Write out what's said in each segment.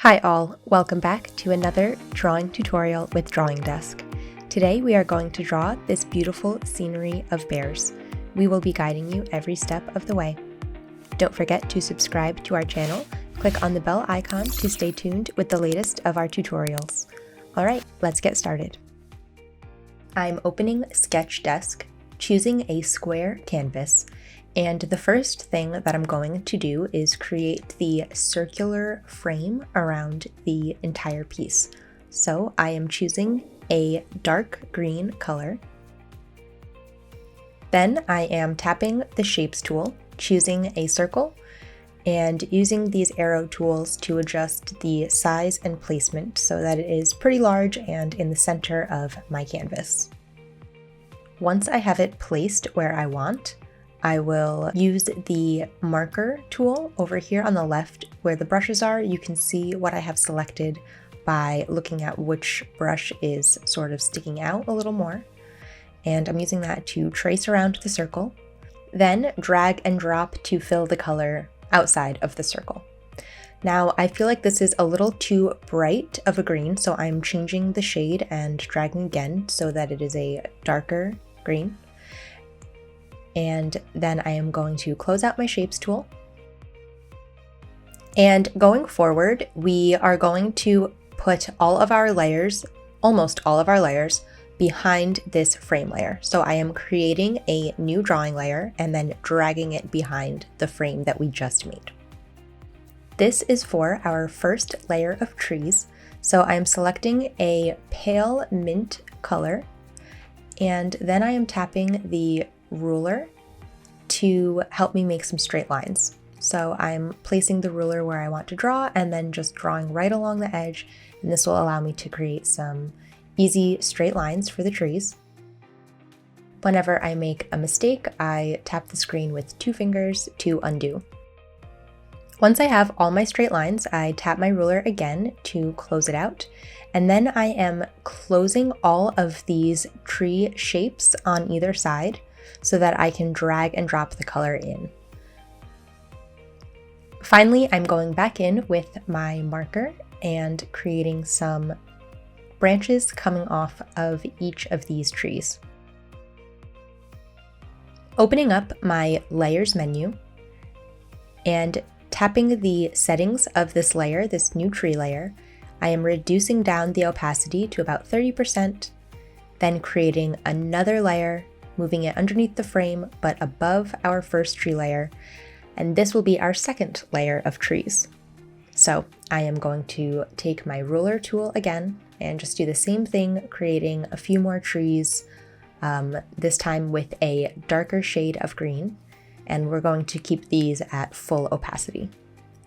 Hi all, welcome back to another drawing tutorial with Drawing Desk. Today we are going to draw this beautiful scenery of bears. We will be guiding you every step of the way. Don't forget to subscribe to our channel, click on the bell icon to stay tuned with the latest of our tutorials. Alright, let's get started. I'm opening Sketch Desk, choosing a square canvas, and the first thing that I'm going to do is create the circular frame around the entire piece. So I am choosing a dark green color. Then I am tapping the Shapes tool, choosing a circle, and using these arrow tools to adjust the size and placement so that it is pretty large and in the center of my canvas. Once I have it placed where I want, I will use the marker tool over here on the left where the brushes are. You can see what I have selected by looking at which brush is sort of sticking out a little more. And I'm using that to trace around the circle, then drag and drop to fill the color outside of the circle. Now I feel like this is a little too bright of a green, so I'm changing the shade and dragging again so that it is a darker green. And then I am going to close out my Shapes tool. And going forward, we are going to put all of our layers, almost all of our layers, behind this frame layer. So I am creating a new drawing layer and then dragging it behind the frame that we just made. This is for our first layer of trees. So I am selecting a pale mint color, and then I am tapping the ruler to help me make some straight lines. So I'm placing the ruler where I want to draw and then just drawing right along the edge, and this will allow me to create some easy straight lines for the trees. Whenever I make a mistake, I tap the screen with 2 fingers to undo. Once I have all my straight lines, I tap my ruler again to close it out, and then I am closing all of these tree shapes on either side so that I can drag and drop the color in. Finally, I'm going back in with my marker and creating some branches coming off of each of these trees. Opening up my Layers menu and tapping the settings of this layer, this new tree layer, I am reducing down the opacity to about 30%, then creating another layer, moving it underneath the frame but above our first tree layer, and this will be our second layer of trees. So I am going to take my ruler tool again and just do the same thing, creating a few more trees, this time with a darker shade of green, and we're going to keep these at full opacity.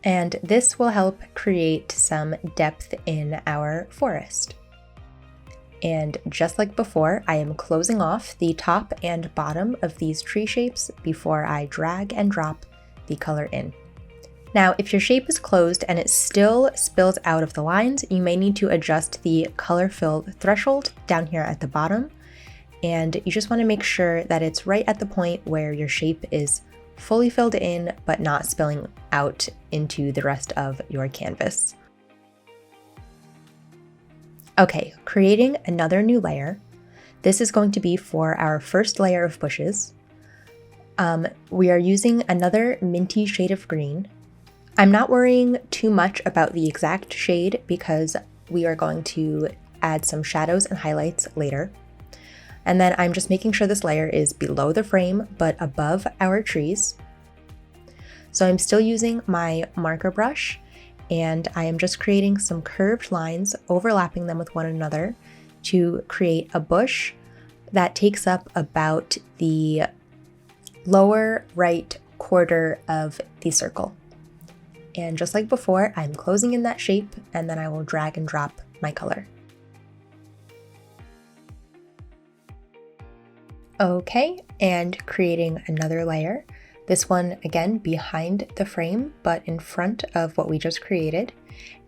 And this will help create some depth in our forest. And just like before, I am closing off the top and bottom of these tree shapes before I drag and drop the color in. Now, if your shape is closed and it still spills out of the lines, you may need to adjust the color fill threshold down here at the bottom. And you just want to make sure that it's right at the point where your shape is fully filled in, but not spilling out into the rest of your canvas. Okay, creating another new layer. This is going to be for our first layer of bushes. We are using another minty shade of green. I'm not worrying too much about the exact shade because we are going to add some shadows and highlights later. And then I'm just making sure this layer is below the frame but above our trees. So I'm still using my marker brush, and I am just creating some curved lines, overlapping them with one another to create a bush that takes up about the lower right quarter of the circle. And just like before, I'm closing in that shape, and then I will drag and drop my color. Okay, and creating another layer. This one, again, behind the frame, but in front of what we just created.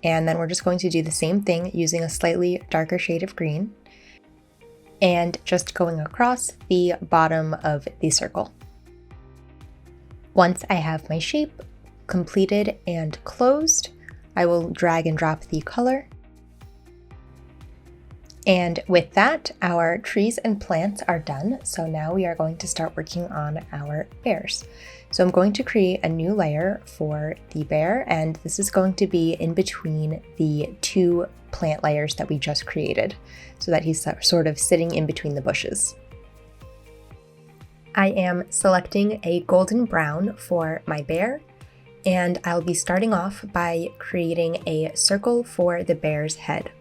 And then we're just going to do the same thing using a slightly darker shade of green and just going across the bottom of the circle. Once I have my shape completed and closed, I will drag and drop the color. And with that, our trees and plants are done. So now we are going to start working on our bears. So I'm going to create a new layer for the bear, and this is going to be in between the two plant layers that we just created, so that he's sort of sitting in between the bushes. I am selecting a golden brown for my bear, and I'll be starting off by creating a circle for the bear's head.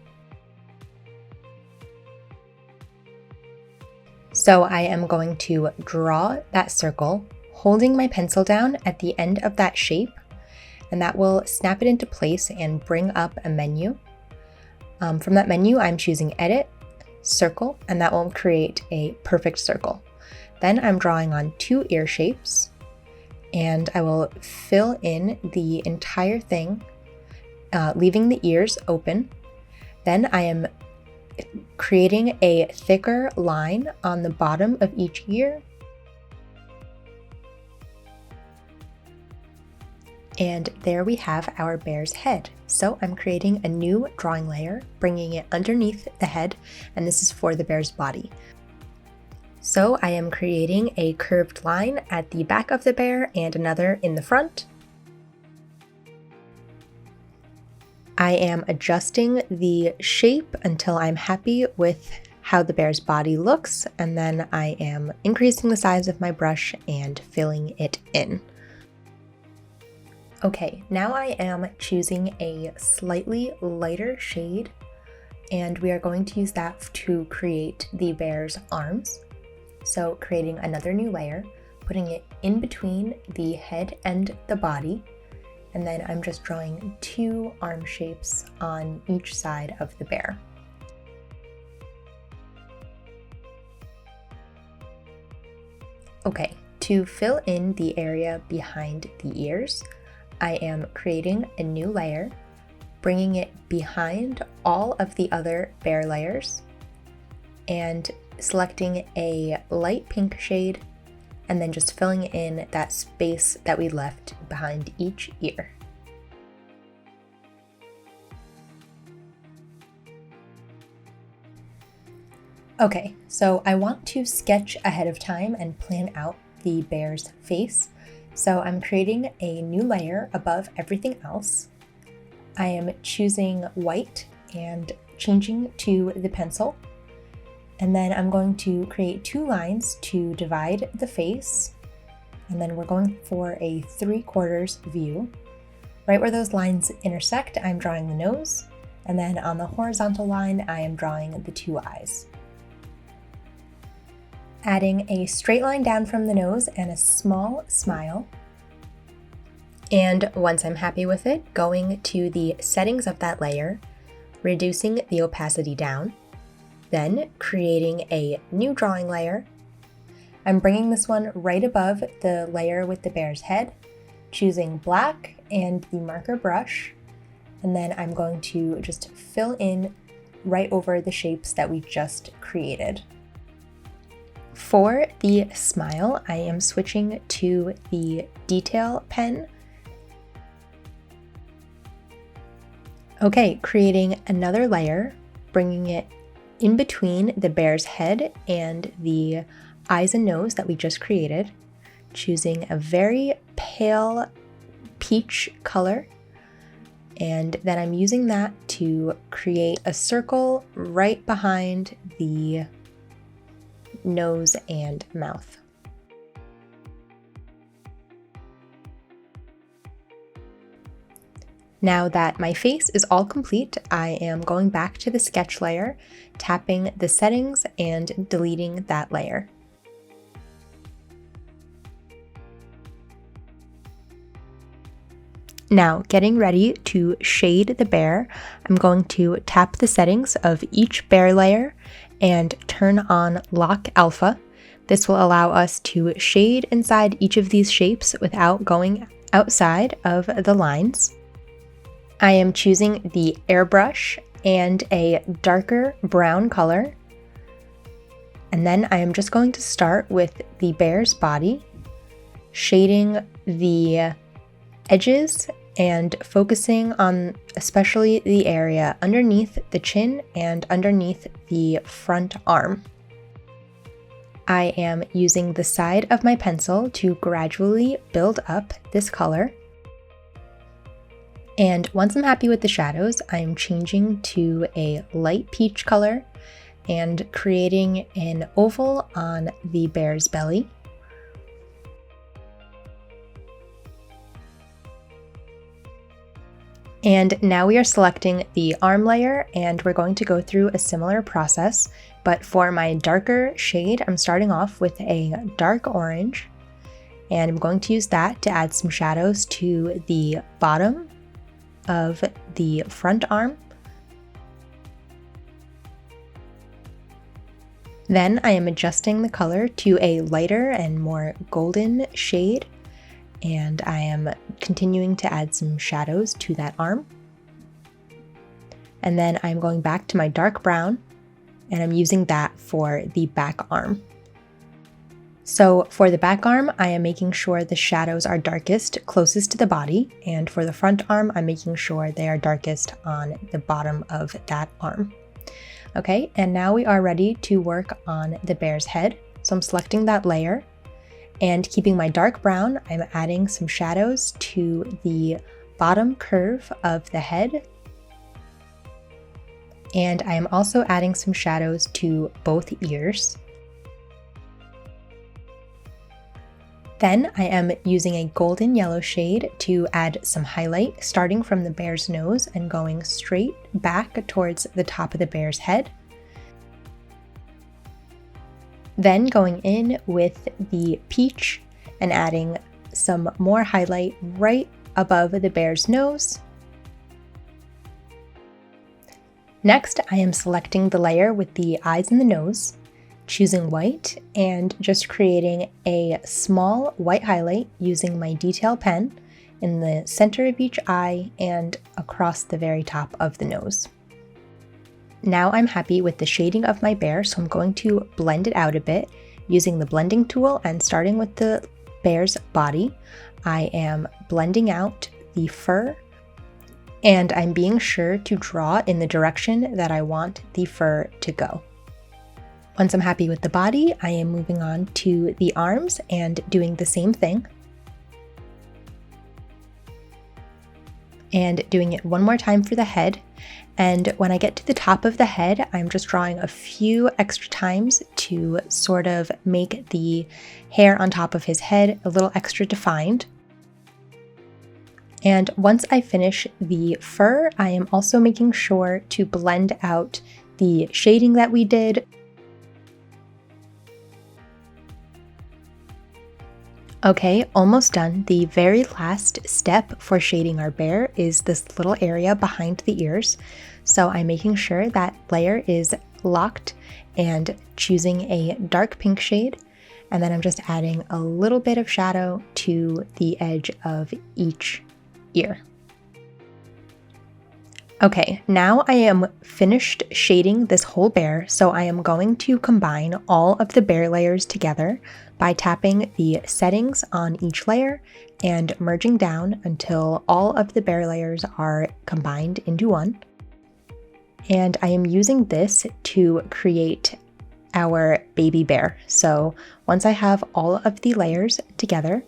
So I am going to draw that circle, holding my pencil down at the end of that shape, and that will snap it into place and bring up a menu. From that menu, I'm choosing Edit, Circle, and that will create a perfect circle. Then I'm drawing on two ear shapes, and I will fill in the entire thing, leaving the ears open. Then I am creating a thicker line on the bottom of each ear. And there we have our bear's head. So I'm creating a new drawing layer, bringing it underneath the head, and this is for the bear's body. So I am creating a curved line at the back of the bear and another in the front. I am adjusting the shape until I'm happy with how the bear's body looks, and then I am increasing the size of my brush and filling it in. Okay, now I am choosing a slightly lighter shade, and we are going to use that to create the bear's arms. So creating another new layer, putting it in between the head and the body, and then I'm just drawing two arm shapes on each side of the bear. Okay, to fill in the area behind the ears, I am creating a new layer, bringing it behind all of the other bear layers, and selecting a light pink shade, and then just filling in that space that we left behind each ear. Okay, so I want to sketch ahead of time and plan out the bear's face. So I'm creating a new layer above everything else. I am choosing white and changing to the pencil. And then I'm going to create two lines to divide the face. And then we're going for a 3/4 view. Right where those lines intersect, I'm drawing the nose. And then on the horizontal line, I am drawing the two eyes. Adding a straight line down from the nose and a small smile. And once I'm happy with it, going to the settings of that layer, reducing the opacity down, then creating a new drawing layer. I'm bringing this one right above the layer with the bear's head, choosing black and the marker brush, and then I'm going to just fill in right over the shapes that we just created. For the smile, I am switching to the detail pen. Okay, creating another layer, bringing it in between the bear's head and the eyes and nose that we just created, choosing a very pale peach color, and then I'm using that to create a circle right behind the nose and mouth. Now that my face is all complete, I am going back to the sketch layer, tapping the settings and deleting that layer. Now, getting ready to shade the bear, I'm going to tap the settings of each bear layer and turn on Lock Alpha. This will allow us to shade inside each of these shapes without going outside of the lines. I am choosing the airbrush and a darker brown color. And then I am just going to start with the bear's body, shading the edges and focusing on especially the area underneath the chin and underneath the front arm. I am using the side of my pencil to gradually build up this color. And once I'm happy with the shadows, I'm changing to a light peach color and creating an oval on the bear's belly. And now we are selecting the arm layer, and we're going to go through a similar process, but for my darker shade, I'm starting off with a dark orange, and I'm going to use that to add some shadows to the bottom of the front arm. Then I am adjusting the color to a lighter and more golden shade, and I am continuing to add some shadows to that arm. And then I'm going back to my dark brown, and I'm using that for the back arm. So for the back arm, I am making sure the shadows are darkest closest to the body, and for the front arm, I'm making sure they are darkest on the bottom of that arm. Okay, and now we are ready to work on the bear's head. So I'm selecting that layer, and keeping my dark brown, I'm adding some shadows to the bottom curve of the head. And I am also adding some shadows to both ears. Then I am using a golden yellow shade to add some highlight, starting from the bear's nose and going straight back towards the top of the bear's head. Then going in with the peach and adding some more highlight right above the bear's nose. Next, I am selecting the layer with the eyes and the nose, choosing white, and just creating a small white highlight using my detail pen in the center of each eye and across the very top of the nose. Now I'm happy with the shading of my bear, so I'm going to blend it out a bit using the blending tool, and starting with the bear's body, I am blending out the fur, and I'm being sure to draw in the direction that I want the fur to go. Once I'm happy with the body, I am moving on to the arms and doing the same thing. And doing it one more time for the head. And when I get to the top of the head, I'm just drawing a few extra times to sort of make the hair on top of his head a little extra defined. And once I finish the fur, I am also making sure to blend out the shading that we did. Okay, almost done. The very last step for shading our bear is this little area behind the ears. So I'm making sure that layer is locked and choosing a dark pink shade. And then I'm just adding a little bit of shadow to the edge of each ear. Okay, now I am finished shading this whole bear, so I am going to combine all of the bear layers together by tapping the settings on each layer and merging down until all of the bear layers are combined into one. And I am using this to create our baby bear. So once I have all of the layers together,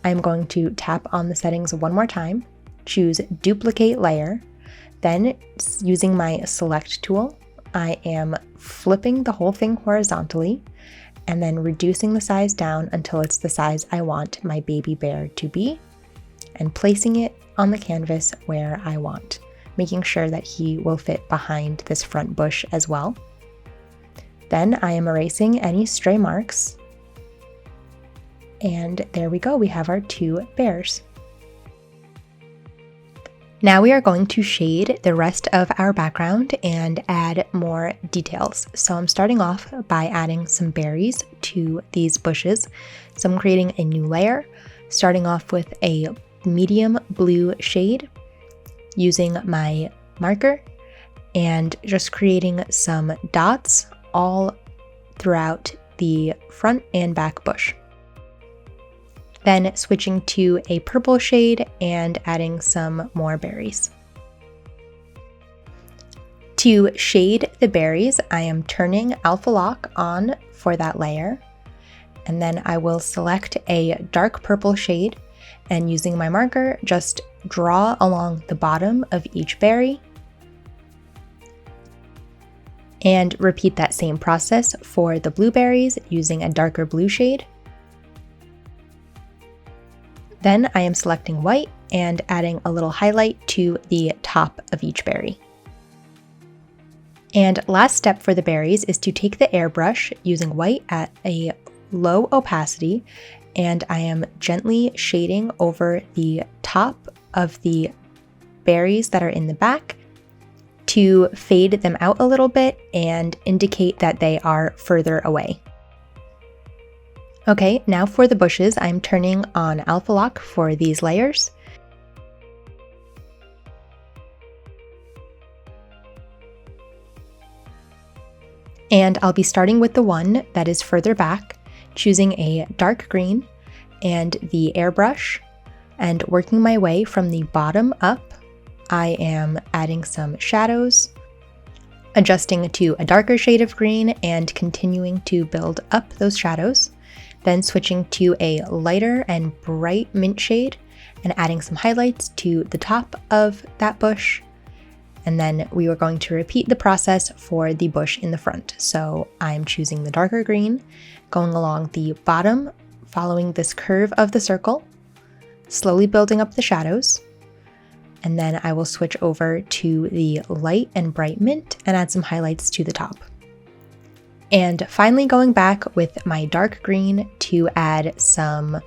I'm going to tap on the settings one more time, choose duplicate layer. Then, using my select tool, I am flipping the whole thing horizontally and then reducing the size down until it's the size I want my baby bear to be, and placing it on the canvas where I want, making sure that he will fit behind this front bush as well. Then I am erasing any stray marks, and there we go, we have our two bears. Now we are going to shade the rest of our background and add more details. So I'm starting off by adding some berries to these bushes. So I'm creating a new layer, starting off with a medium blue shade, using my marker and just creating some dots all throughout the front and back bush. Then switching to a purple shade and adding some more berries. To shade the berries, I am turning Alpha Lock on for that layer, and then I will select a dark purple shade and using my marker, just draw along the bottom of each berry and repeat that same process for the blueberries using a darker blue shade. Then I am selecting white and adding a little highlight to the top of each berry. And last step for the berries is to take the airbrush using white at a low opacity, and I am gently shading over the top of the berries that are in the back to fade them out a little bit and indicate that they are further away. Okay, now for the bushes, I'm turning on Alpha Lock for these layers. And I'll be starting with the one that is further back, choosing a dark green and the airbrush, and working my way from the bottom up. I am adding some shadows, adjusting to a darker shade of green and continuing to build up those shadows, then switching to a lighter and bright mint shade and adding some highlights to the top of that bush. And then we are going to repeat the process for the bush in the front. So I'm choosing the darker green, going along the bottom, following this curve of the circle, slowly building up the shadows. And then I will switch over to the light and bright mint and add some highlights to the top. And finally going back with my dark green to add some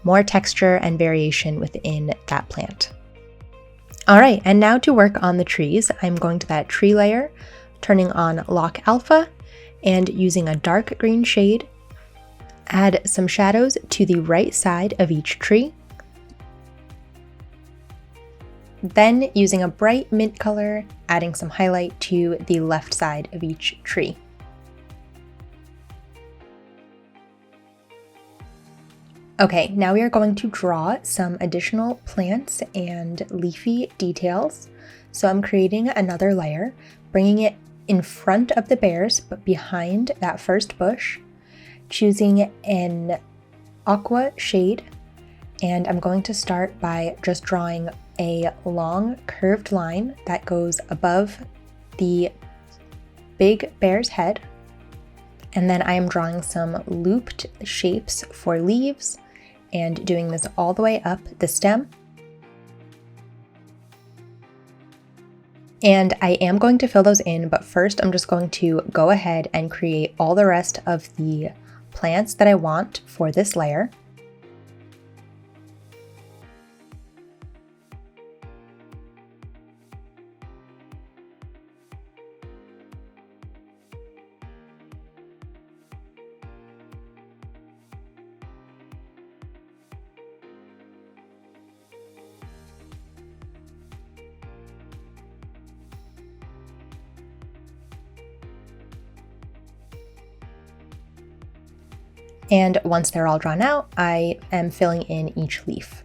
more texture and variation within that plant. All right, and now to work on the trees, I'm going to that tree layer, turning on Lock Alpha, and using a dark green shade, add some shadows to the right side of each tree. Then using a bright mint color, adding some highlight to the left side of each tree. Okay, now we are going to draw some additional plants and leafy details. So I'm creating another layer, bringing it in front of the bears, but behind that first bush, choosing an aqua shade, and I'm going to start by just drawing a long curved line that goes above the big bear's head. And then I am drawing some looped shapes for leaves and doing this all the way up the stem. And I am going to fill those in, but first I'm just going to go ahead and create all the rest of the plants that I want for this layer. And once they're all drawn out, I am filling in each leaf.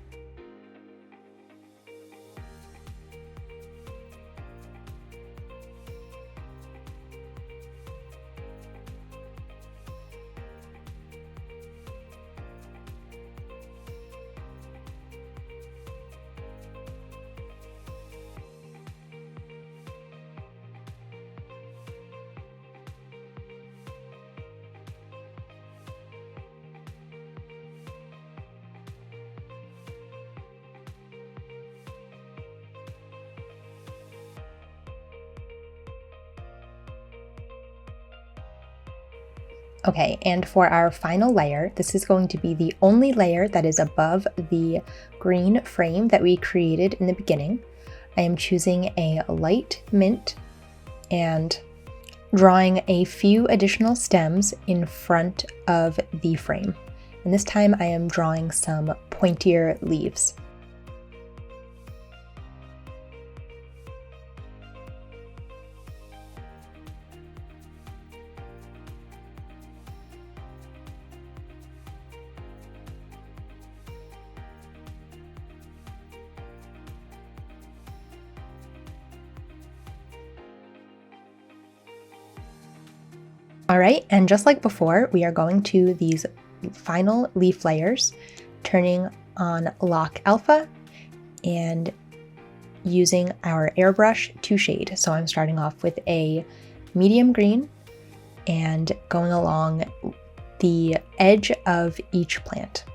Okay, and for our final layer, this is going to be the only layer that is above the green frame that we created in the beginning. I am choosing a light mint and drawing a few additional stems in front of the frame. And this time I am drawing some pointier leaves. Alright, and just like before, we are going to these final leaf layers, turning on lock alpha and using our airbrush to shade. So I'm starting off with a medium green and going along the edge of each plant.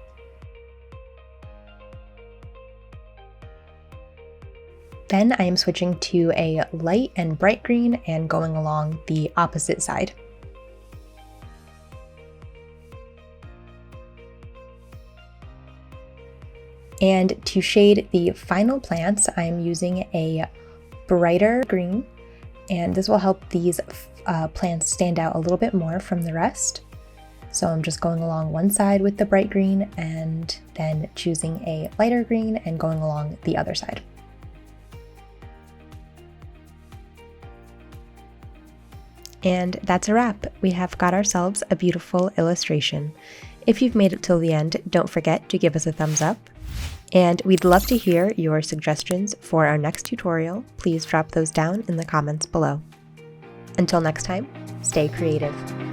Then I am switching to a light and bright green and going along the opposite side. And to shade the final plants, I am using a brighter green, and this will help these plants stand out a little bit more from the rest. So I'm just going along one side with the bright green and then choosing a lighter green and going along the other side. And that's a wrap. We have got ourselves a beautiful illustration. If you've made it till the end, don't forget to give us a thumbs up. And we'd love to hear your suggestions for our next tutorial. Please drop those down in the comments below. Until next time, stay creative.